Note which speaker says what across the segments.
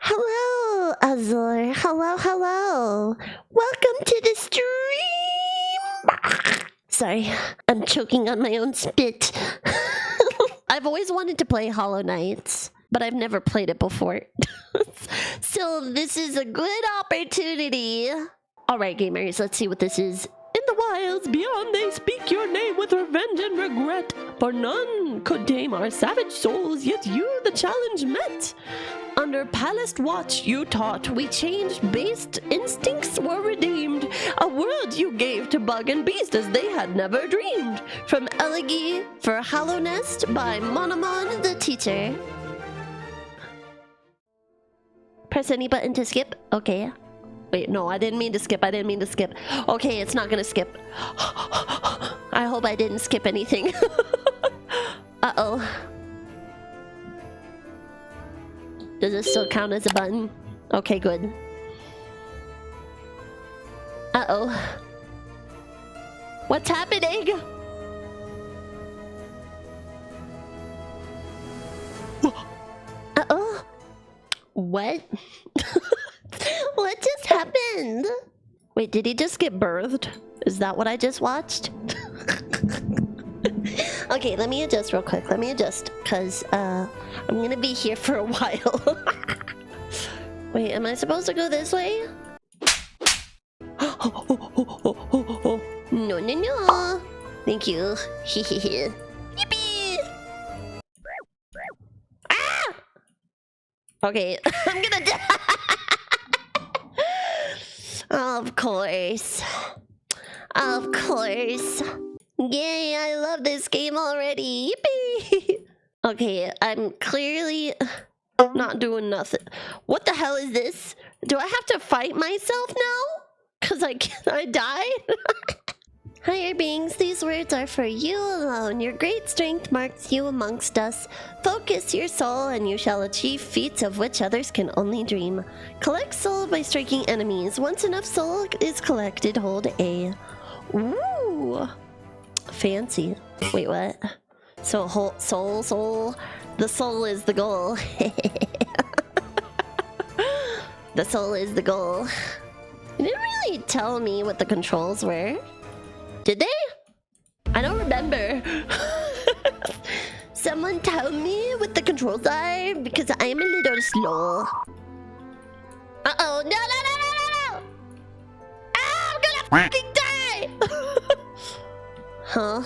Speaker 1: Hello, Azor. Hello, hello. Welcome to the stream. Sorry, I'm choking on my own spit. I've always wanted to play Hollow Knights, but I've never played it before. So this is a good opportunity. All right, gamers, let's see what this is.
Speaker 2: In the wilds beyond they speak your name with revenge and regret, for none could tame our savage souls, yet you the challenge met. Under palaced watch you taught, we changed, based instincts were redeemed. A world you gave to bug and beast as they had never dreamed. From Elegy for Hollow Nest by Monomon the teacher. Press any button to skip? Okay. Wait, no, I didn't mean to skip. Okay, it's not gonna skip. I hope I didn't skip anything. Uh-oh. Does this still count as a button? Okay, good. Uh-oh. What's happening? Uh-oh. What? What just happened? Wait, did he just get birthed? Is that what I just watched? Okay, let me adjust real quick. Let me adjust, because I'm gonna be here for a while. Wait, am I supposed to go this way? No, no, no. Thank you. Yippee! Ah! Okay, I'm gonna die. Of course. Of course. Yay, I love this game already. Yippee! Okay, I'm clearly not doing nothing. What the hell is this? Do I have to fight myself now? Cause I died? Higher beings, these words are for you alone. Your great strength marks you amongst us. Focus your soul and you shall achieve feats of which others can only dream. Collect soul by striking enemies. Once enough soul is collected, hold A. Ooh. Fancy. Wait, what? So soul. The soul is the goal. The soul is the goal. They didn't really tell me what the controls were. Did they? I don't remember. Someone tell me what the controls are, because I am a little slow. Uh-oh. No. Ah, I'm gonna fucking die! Huh?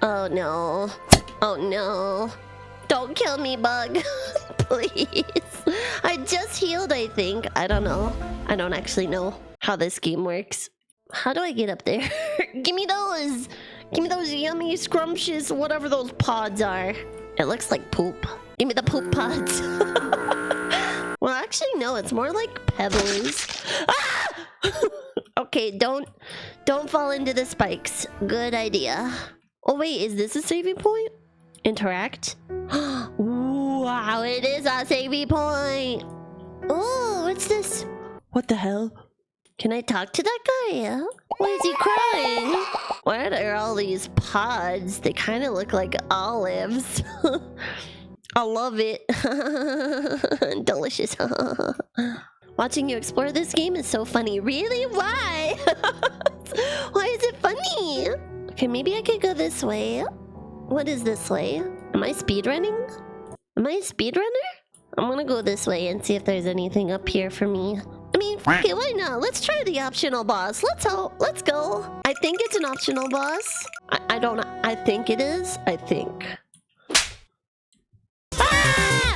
Speaker 2: Oh no. Oh no. Don't kill me, bug. Please. I just healed, I think. I don't know. I don't actually know how this game works. How do I get up there? Give me those! Give me those yummy, scrumptious, whatever those pods are. It looks like poop. Give me the poop pods. Well, actually, no. It's more like pebbles. Ah! Okay, don't fall into the spikes. Good idea. Oh, wait. Is this a saving point? Interact? Wow, it is a saving point. Oh, what's this? What the hell? Can I talk to that guy? Why is he crying? Why are there all these pods? They kind of look like olives. I love it. Delicious. Watching you explore this game is so funny. Really? Why? Why is it funny? Okay, maybe I could go this way. What is this way? Am I speedrunning? Am I a speedrunner? I'm gonna go this way and see if there's anything up here for me. I mean, okay, why not? Let's try the optional boss. Let's go. I think it's an optional boss. I don't know. I think it is. I think. Ah!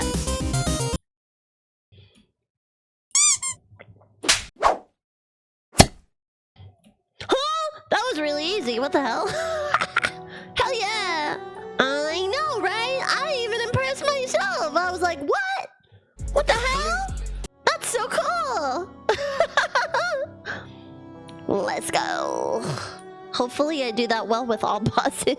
Speaker 2: Huh? That was really easy. What the hell? Hell yeah! I know, right? I even impressed myself. I was like, what? What the hell? That's so cool! Let's go. Hopefully I do that well with all bosses.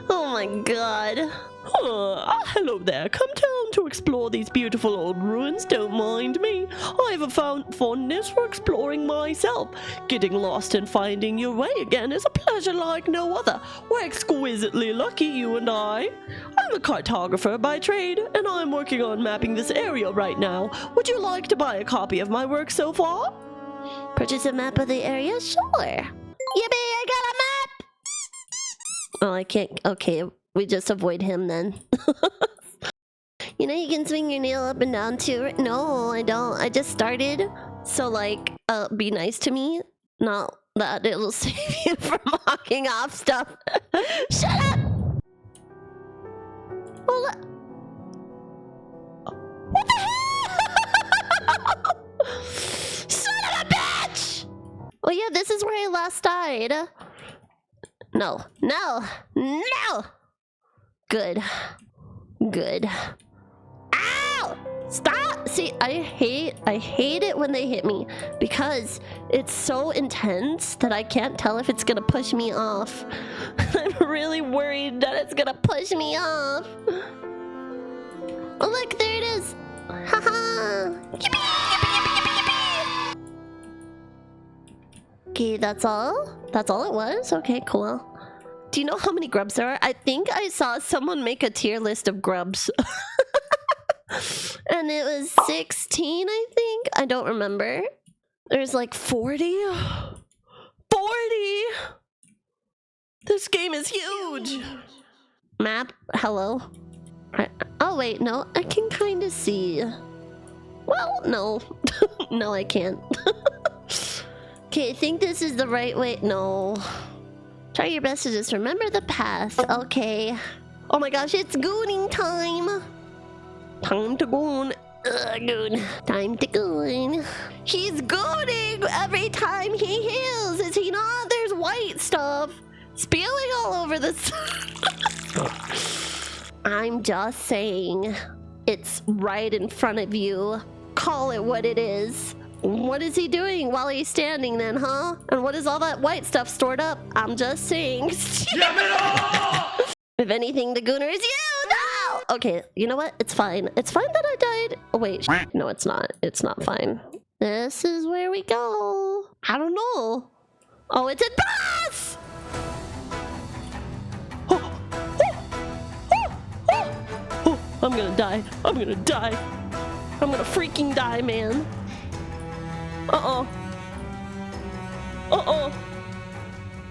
Speaker 2: Oh my god. Hello there. Come tell
Speaker 3: want to explore these beautiful old ruins, don't mind me. I have a fondness for exploring myself. Getting lost and finding your way again is a pleasure like no other. We're exquisitely lucky, you and I. I'm a cartographer by trade, and I'm working on mapping this area right now. Would you like to buy a copy of my work so far?
Speaker 2: Purchase a map of the area? Sure. Yippee, I got a map! Oh, I can't. Okay, we just avoid him then. You know you can swing your nail up and down too. No, I don't. I just started. So like, be nice to me. Not that it'll save you from hawking off stuff. Shut up! Well, what the hell? Son of a bitch! Well, yeah, this is where I last died. No, no, no! Good. Good. Ow! Stop! See, I hate it when they hit me because it's so intense that I can't tell if it's gonna push me off. I'm really worried that it's gonna push me off. Oh, look, there it is. Haha! Yippee! Yippee! Yippee! Yippee! Yippee! Okay, that's all? That's all it was? Okay, cool. Do you know how many grubs there are? I think I saw someone make a tier list of grubs. And it was 16, I think? I don't remember. There's like 40? 40!
Speaker 3: This game is huge!
Speaker 2: Map, hello? Oh wait, no, I can kind of see. Well, no. No, I can't. Okay, I think this is the right way. No. Try your best to just remember the path. Okay. Oh my gosh, it's gooning time! Time to goon. Goon. Time to goon. He's gooning every time he heals. Is he not? There's white stuff spewing all over this. I'm just saying. It's right in front of you. Call it what it is. What is he doing while he's standing then, huh? And what is all that white stuff stored up? I'm just saying. If anything, the gooner is you! No! Okay, you know what? It's fine. It's fine that I died. Oh, wait. No, it's not. It's not fine. This is where we go. I don't know. Oh, it's a boss!
Speaker 3: Oh, I'm gonna die. I'm gonna die. I'm gonna freaking die, man. Uh-oh. Uh-oh.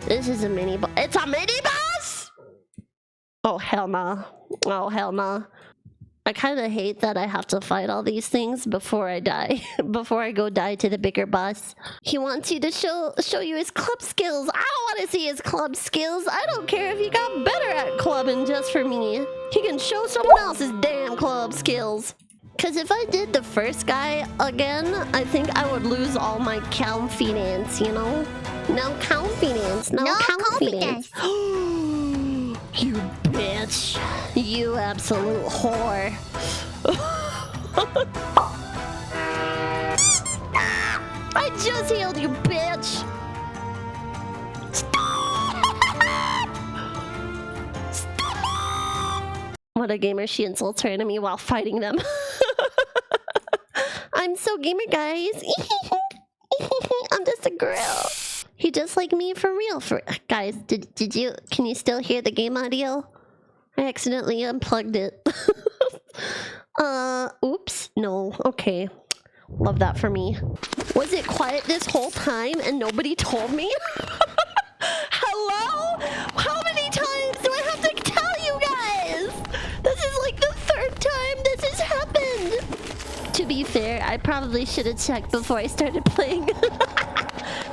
Speaker 2: This is a mini boss. It's a mini boss? Oh, hell nah. Oh, hell nah. I kind of hate that I have to fight all these things before I die. Before I go die to the bigger boss. He wants you to show you his club skills. I don't want to see his club skills. I don't care if he got better at clubbing just for me. He can show someone else's damn club skills. Because if I did the first guy again, I think I would lose all my confidence, you know? No confidence. No confidence. You bitch. You absolute whore. I just healed you, bitch. Stop. What a gamer. She insults her enemy while fighting them. I'm so gamer, guys. I'm just a girl. He just like me for real. Guys, can you still hear the game audio? I accidentally unplugged it. Oops. No. Okay. Love that for me. Was it quiet this whole time and nobody told me? Hello? How many times do I have to tell you guys? This is like the third time this has happened. To be fair, I probably should have checked before I started playing.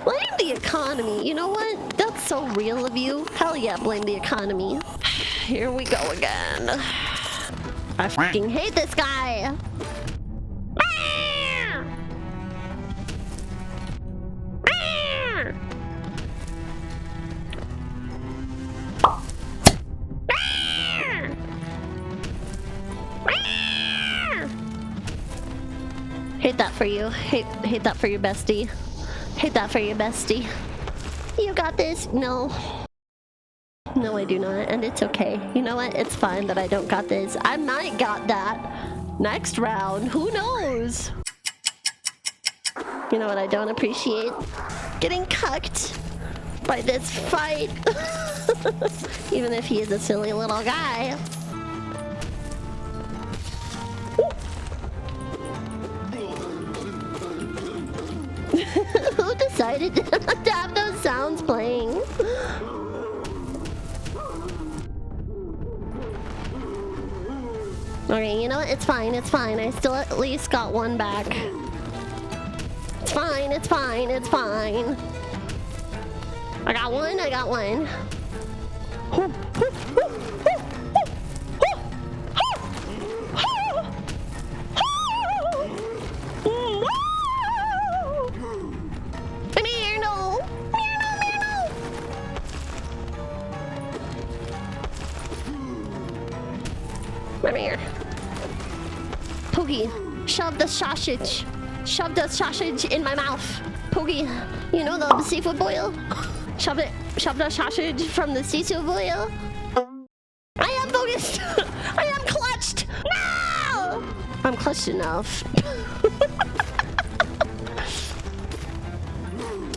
Speaker 2: Blame the economy. You know what? That's so real of you. Hell yeah, blame the economy. Here we go again. I fucking hate this guy. Hate that for you. Hate that for your bestie. Hate that for your bestie. You got this. No.
Speaker 1: No, I do not, and it's okay. You know what? It's fine that I don't got this. I might got that next round. Who knows? You know what I don't appreciate? Getting cucked by this fight. Even if he is a silly little guy. Who decided to have those sounds playing? Okay, you know what? It's fine, it's fine. I still at least got one back. It's fine, it's fine, it's fine. I got one, I got one. Come here, no. Come here. Poogie, shove the sausage. Shove the sausage in my mouth. Poogie, you know the seafood boil? Shove the sausage from the seafood boil. I am focused. I am clutched. No! I'm clutched enough.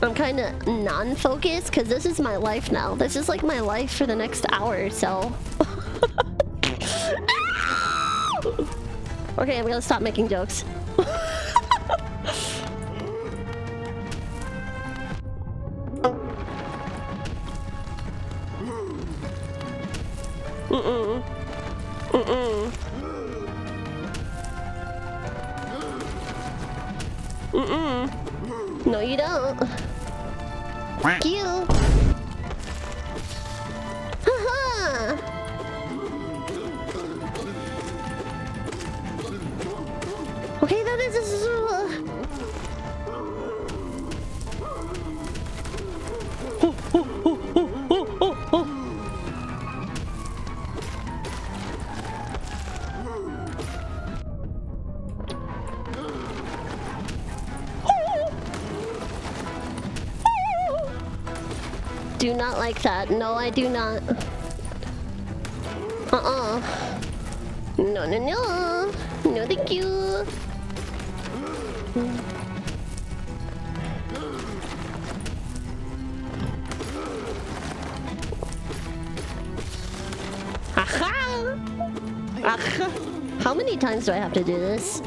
Speaker 1: I'm kind of non-focused because this is my life now. This is like my life for the next hour or so. Okay, I'm gonna stop making jokes. No, you don't. Thank you. Haha. Okay, that is do not like that. No, I do not. No, no, no. No, thank you. Aha! Aha! How many times do I have to do this?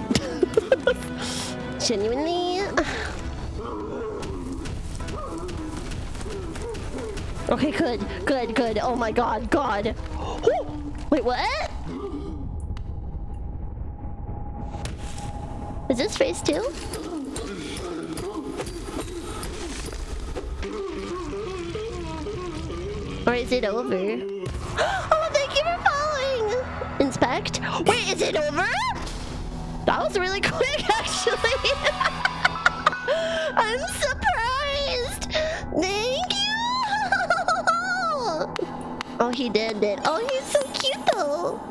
Speaker 1: Genuinely? Okay, good. Oh my god, God. Wait, what? Is this phase 2? Or is it over? Oh, thank you for following! Inspect? Wait, is it over? That was really quick, actually. I'm surprised. Thank you. Oh, he did it. Oh, he's so cute, though.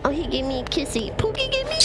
Speaker 1: Oh, he gave me a kissy. Pookie gave me